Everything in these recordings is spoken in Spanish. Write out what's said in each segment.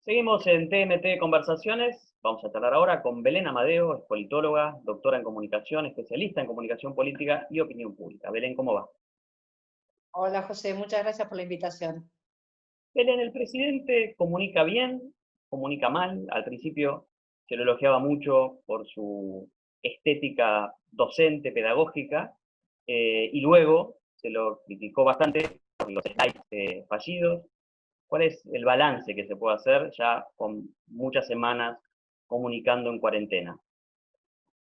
Seguimos en TNT Conversaciones. Vamos a charlar ahora con Belén Amadeo, es politóloga, doctora en comunicación, especialista en comunicación política y opinión pública. Belén, ¿cómo va? Hola José, muchas gracias por la invitación. Belén, ¿el presidente comunica bien, comunica mal? Al principio se lo elogiaba mucho por su estética docente, pedagógica, y luego se lo criticó bastante por los slides fallidos. ¿Cuál es el balance que se puede hacer ya con muchas semanas comunicando en cuarentena?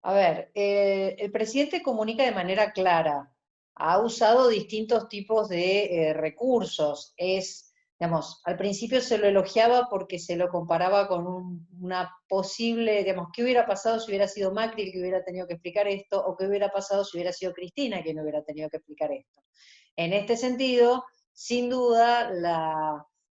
A ver, el presidente comunica de manera clara, ha usado distintos tipos de recursos. Digamos, al principio se lo elogiaba porque se lo comparaba con una posible, digamos, ¿qué hubiera pasado si hubiera sido Macri el que hubiera tenido que explicar esto? ¿O qué hubiera pasado si hubiera sido Cristina quien hubiera tenido que explicar esto? En este sentido, sin duda,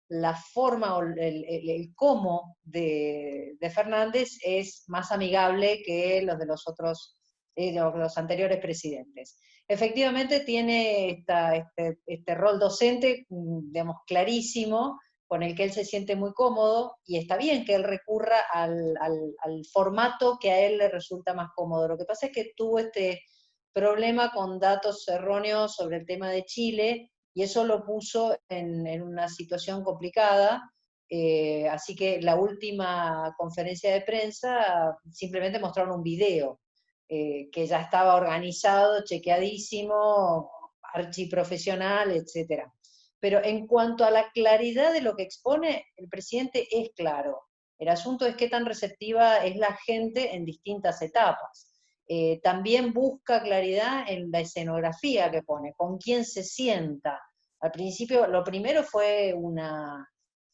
la forma o el cómo de Fernández es más amigable que los de los otros, los anteriores presidentes. Efectivamente tiene este rol docente, digamos, clarísimo, con el que él se siente muy cómodo, y está bien que él recurra al formato que a él le resulta más cómodo. Lo que pasa es que tuvo este problema con datos erróneos sobre el tema de Chile, y eso lo puso en una situación complicada. Así que la última conferencia de prensa simplemente mostraron un video que ya estaba organizado, chequeadísimo, archiprofesional, etcétera. Pero en cuanto a la claridad de lo que expone, el presidente es claro. El asunto es qué tan receptiva es la gente en distintas etapas. También busca claridad en la escenografía que pone, con quién se sienta. Al principio, lo primero fue no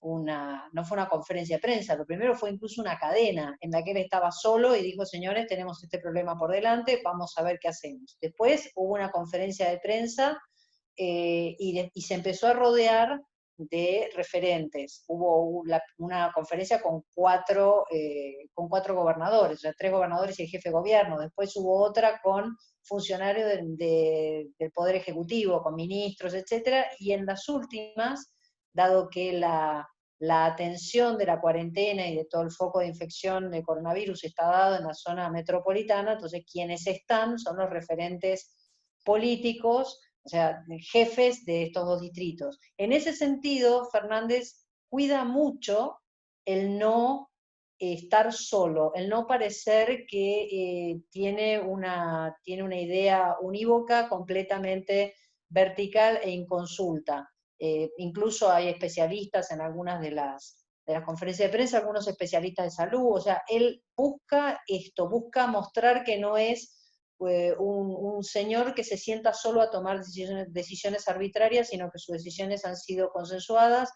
fue una conferencia de prensa, lo primero fue incluso una cadena en la que él estaba solo y dijo: señores, tenemos este problema por delante, vamos a ver qué hacemos. Después hubo una conferencia de prensa y se empezó a rodear de referentes. Hubo una conferencia con cuatro gobernadores, o sea, 3 gobernadores y el jefe de gobierno. Después hubo otra con funcionarios del Poder Ejecutivo, con ministros, etcétera. Y en las últimas, dado que la atención de la cuarentena y de todo el foco de infección de coronavirus está dado en la zona metropolitana, entonces quienes están son los referentes políticos, o sea, jefes de estos dos distritos. En ese sentido, Fernández cuida mucho el no estar solo, el no parecer que tiene una idea unívoca, completamente vertical e inconsulta. Incluso hay especialistas en algunas de las conferencias de prensa, algunos especialistas de salud. O sea, él busca esto, busca mostrar que no es un señor que se sienta solo a tomar decisiones arbitrarias, sino que sus decisiones han sido consensuadas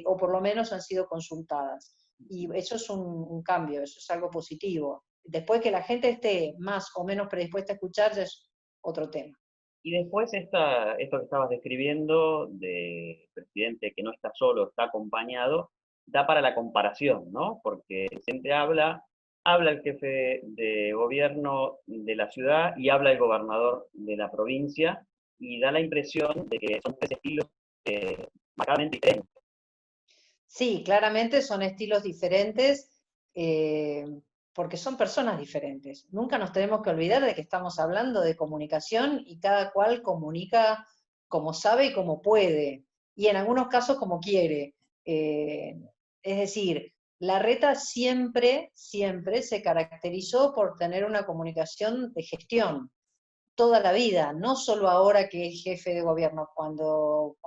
o por lo menos han sido consultadas. Y eso es un cambio, eso es algo positivo. Después, que la gente esté más o menos predispuesta a escuchar, ya es otro tema. Y después esto que estabas describiendo de presidente que no está solo, está acompañado, da para la comparación, ¿no? Porque siempre habla el jefe de gobierno de la ciudad y habla el gobernador de la provincia, y da la impresión de que son tres estilos marcadamente diferentes. Sí, claramente son estilos diferentes, eh, porque son personas diferentes. Nunca nos tenemos que olvidar de que estamos hablando de comunicación y cada cual comunica como sabe y como puede, y en algunos casos como quiere. Eh, es decir, Larreta siempre, siempre se caracterizó por tener una comunicación de gestión toda la vida, no solo ahora que es jefe de gobierno. Cuando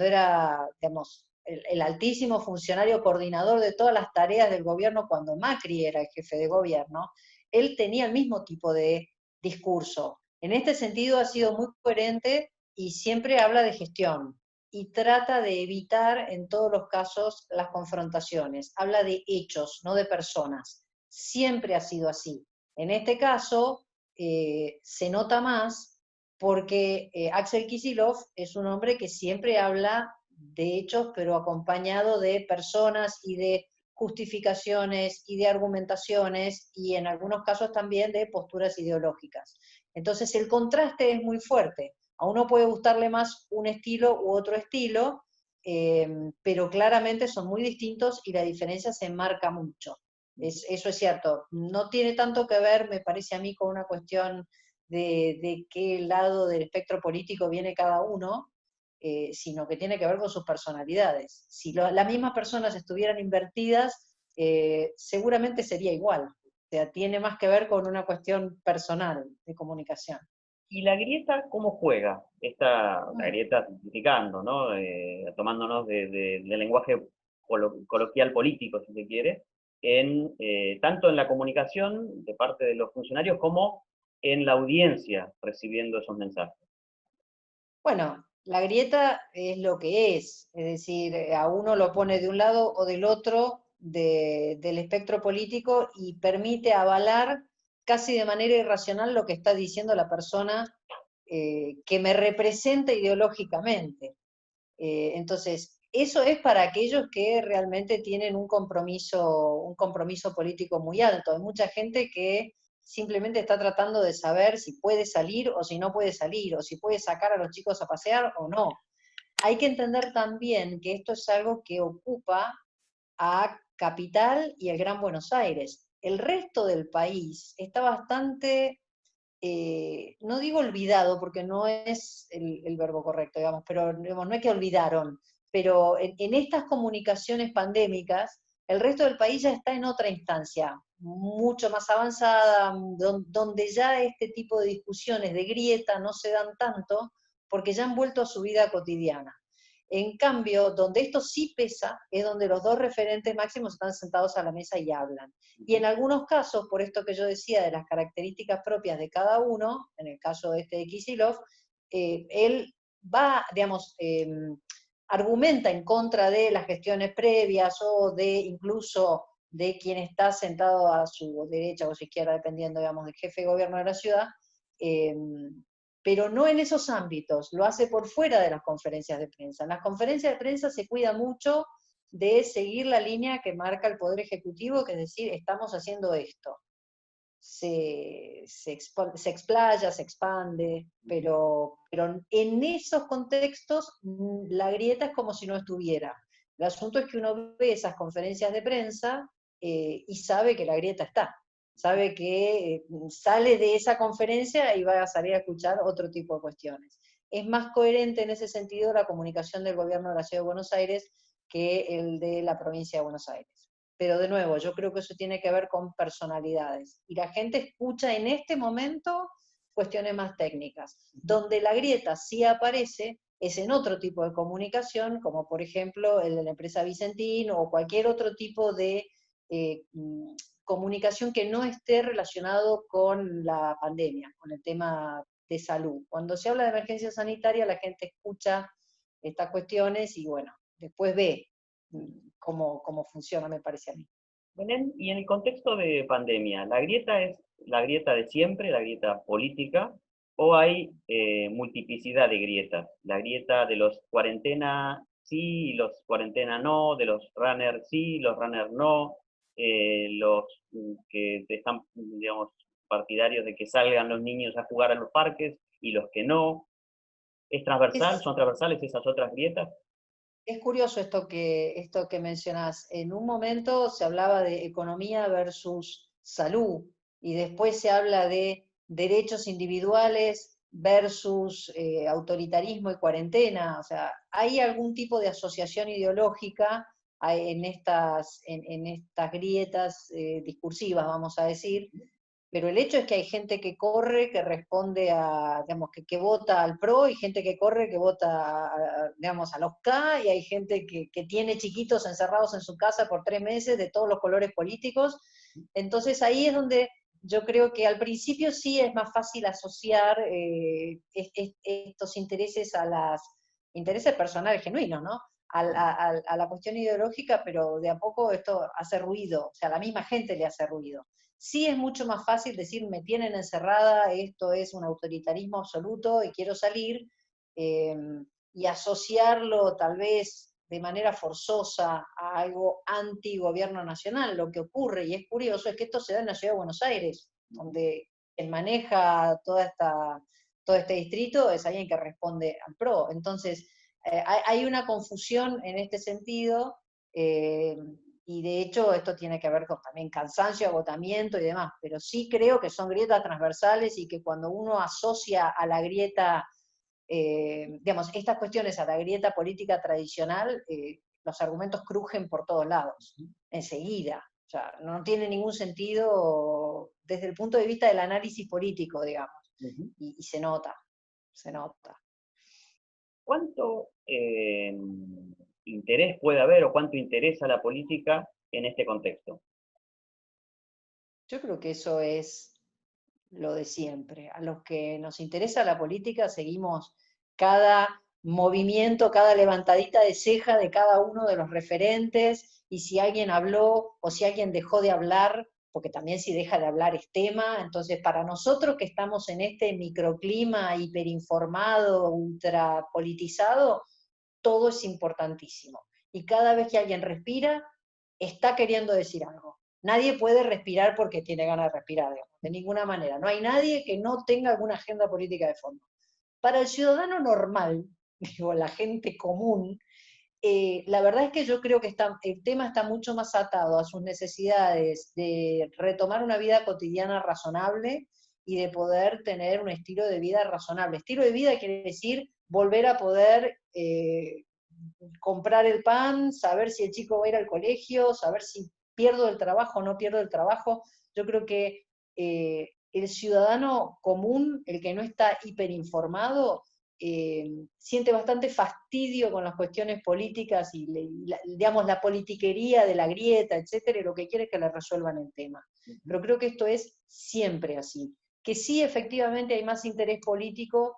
era, digamos, el altísimo funcionario coordinador de todas las tareas del gobierno, cuando Macri era el jefe de gobierno, él tenía el mismo tipo de discurso. En este sentido ha sido muy coherente y siempre habla de gestión y trata de evitar en todos los casos las confrontaciones. Habla de hechos, no de personas. Siempre ha sido así. En este caso, se nota más porque Axel Kicillof es un hombre que siempre habla de hechos, pero acompañado de personas y de justificaciones y de argumentaciones, y en algunos casos también de posturas ideológicas. Entonces el contraste es muy fuerte. A uno puede gustarle más un estilo u otro estilo, pero claramente son muy distintos y la diferencia se marca mucho. Eso es cierto. No tiene tanto que ver, me parece a mí, con una cuestión de qué lado del espectro político viene cada uno, sino que tiene que ver con sus personalidades. Si las mismas personas estuvieran invertidas, seguramente sería igual. O sea, tiene más que ver con una cuestión personal de comunicación. ¿Y la grieta cómo juega? La Mm. grieta simplificando, ¿no? Tomándonos del lenguaje coloquial político, si se quiere, tanto en la comunicación de parte de los funcionarios como en la audiencia recibiendo esos mensajes. Bueno, la grieta es lo que es decir, a uno lo pone de un lado o del otro del espectro político y permite avalar casi de manera irracional lo que está diciendo la persona que me representa ideológicamente. Entonces, eso es para aquellos que realmente tienen un compromiso político muy alto. Hay mucha gente que simplemente está tratando de saber si puede salir o si no puede salir, o si puede sacar a los chicos a pasear o no. Hay que entender también que esto es algo que ocupa a Capital y el Gran Buenos Aires. El resto del país está bastante, no digo olvidado, porque no es el verbo correcto, digamos, pero digamos, no es que olvidaron, pero en estas comunicaciones pandémicas, el resto del país ya está en otra instancia, mucho más avanzada, donde ya este tipo de discusiones de grieta no se dan tanto, porque ya han vuelto a su vida cotidiana. En cambio, donde esto sí pesa, es donde los dos referentes máximos están sentados a la mesa y hablan. Y en algunos casos, por esto que yo decía de las características propias de cada uno, en el caso de este de Kicillof, él va, digamos, argumenta en contra de las gestiones previas o de incluso de quien está sentado a su derecha o a su izquierda, dependiendo, digamos, del jefe de gobierno de la ciudad, eh, pero no en esos ámbitos, lo hace por fuera de las conferencias de prensa. En las conferencias de prensa se cuida mucho de seguir la línea que marca el Poder Ejecutivo, que es decir, estamos haciendo esto. Se explaya, se expande, pero en esos contextos la grieta es como si no estuviera. El asunto es que uno ve esas conferencias de prensa y sabe que la grieta está, sabe que sale de esa conferencia y va a salir a escuchar otro tipo de cuestiones. Es más coherente en ese sentido la comunicación del gobierno de la Ciudad de Buenos Aires que el de la provincia de Buenos Aires. Pero de nuevo, yo creo que eso tiene que ver con personalidades. Y la gente escucha en este momento cuestiones más técnicas. Donde la grieta sí aparece es en otro tipo de comunicación, como por ejemplo el de la empresa Vicentín o cualquier otro tipo de eh, comunicación que no esté relacionado con la pandemia, con el tema de salud. Cuando se habla de emergencia sanitaria, la gente escucha estas cuestiones y bueno, después ve cómo funciona, me parece a mí. Belén, y en el contexto de pandemia, ¿la grieta es la grieta de siempre, la grieta política, o hay multiplicidad de grietas? La grieta de los cuarentena sí y los cuarentena no, de los runners sí, los runners no, los que están, digamos, partidarios de que salgan los niños a jugar a los parques y los que no. ¿Es transversal? Es, ¿Son transversales esas otras grietas? es curioso esto que mencionás. En un momento se hablaba de economía versus salud y después se habla de derechos individuales versus autoritarismo y cuarentena. O sea, hay algún tipo de asociación ideológica en estas grietas discursivas, vamos a decir, pero el hecho es que hay gente que corre, que responde a, digamos, que vota al PRO, y gente que corre, que vota, digamos, a los K, y hay gente que tiene chiquitos encerrados en su casa por 3 meses de todos los colores políticos. Entonces ahí es donde yo creo que al principio sí es más fácil asociar estos intereses a las intereses personales genuinos, ¿no? A la cuestión ideológica, pero de a poco esto hace ruido, o sea, a la misma gente le hace ruido. Sí es mucho más fácil decir, me tienen encerrada, esto es un autoritarismo absoluto y quiero salir, eh, y asociarlo tal vez de manera forzosa a algo anti-gobierno nacional. Lo que ocurre, y es curioso, es que esto se da en la Ciudad de Buenos Aires, donde quien maneja todo este distrito es alguien que responde al PRO. Entonces, hay una confusión en este sentido, y de hecho esto tiene que ver con también cansancio, agotamiento y demás, pero sí creo que son grietas transversales y que cuando uno asocia a la grieta, digamos, estas cuestiones a la grieta política tradicional, los argumentos crujen por todos lados, enseguida. O sea, no tiene ningún sentido desde el punto de vista del análisis político, digamos, y se nota, se nota. ¿Cuánto interés puede haber o cuánto interesa la política en este contexto? Yo creo que eso es lo de siempre. A los que nos interesa la política seguimos cada movimiento, cada levantadita de ceja de cada uno de los referentes, y si alguien habló o si alguien dejó de hablar, porque también si deja de hablar es tema. Entonces para nosotros que estamos en este microclima hiperinformado, ultrapolitizado, todo es importantísimo. Y cada vez que alguien respira, está queriendo decir algo. Nadie puede respirar porque tiene ganas de respirar, digamos, de ninguna manera. No hay nadie que no tenga alguna agenda política de fondo. Para el ciudadano normal, digo, la gente común, la verdad es que yo creo que el tema está mucho más atado a sus necesidades de retomar una vida cotidiana razonable y de poder tener un estilo de vida razonable. Estilo de vida quiere decir volver a poder comprar el pan, saber si el chico va a ir al colegio, saber si pierdo el trabajo o no pierdo el trabajo. Yo creo que el ciudadano común, el que no está hiperinformado, siente bastante fastidio con las cuestiones políticas y digamos, la politiquería de la grieta, etcétera, y lo que quiere es que le resuelvan el tema. Pero creo que esto es siempre así. Que sí, efectivamente hay más interés político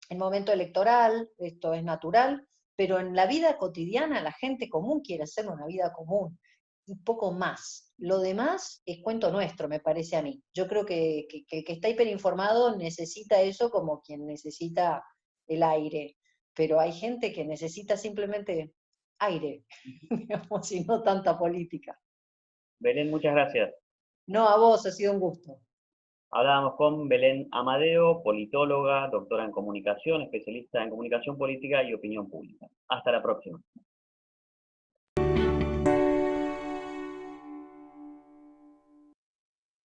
en momento electoral, esto es natural, pero en la vida cotidiana la gente común quiere hacer una vida común y poco más. Lo demás es cuento nuestro, me parece a mí. Yo creo que el que está hiperinformado necesita eso como quien necesita el aire, pero hay gente que necesita simplemente aire, digamos, y no tanta política. Belén, muchas gracias. No, a vos, ha sido un gusto. Hablábamos con Belén Amadeo, politóloga, doctora en comunicación, especialista en comunicación política y opinión pública. Hasta la próxima.